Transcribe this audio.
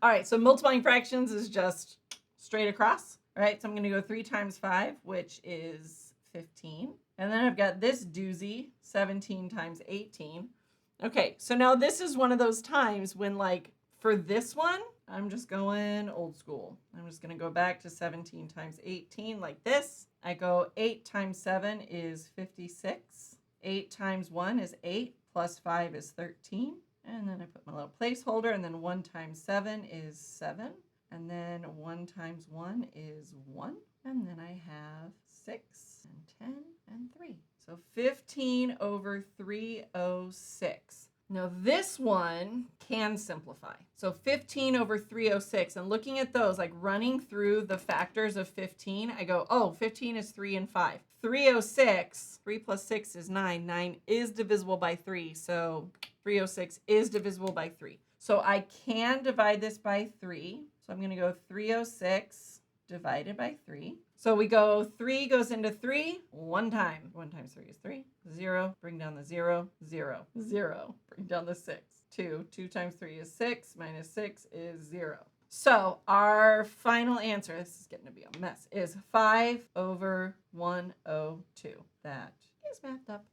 All right, so multiplying fractions is just straight across. All right, so I'm going to go 3 times 5, which is 15. And then I've got this doozy, 17 times 18. Okay, so now this is one of those times when, like, for this one, I'm just going old school. I'm just going to go back to 17 times 18 like this. I go 8 times 7 is 56. 8 times 1 is 8, plus 5 is 13. And then I put my little placeholder, and then 1 times 7 is 7. And then 1 times 1 is 1. And then I have 6 and 10 and 3. So 15 over 306. Now this one can simplify. So 15 over 306, and looking at those, like running through the factors of 15, I go, oh, 15 is 3 and 5. 306, 3 plus 6 is 9. 9 is divisible by 3, so 306 is divisible by 3. So I can divide this by 3. So I'm going to go 306 divided by 3. So we go 3 goes into 3 one time. 1 times 3 is 3. 0. Bring down the 0. 0. 0. Bring down the 6. 2. 2 times 3 is 6. Minus 6 is 0. So our final answer, this is getting to be a mess, is 5 over 102. That is mathed up.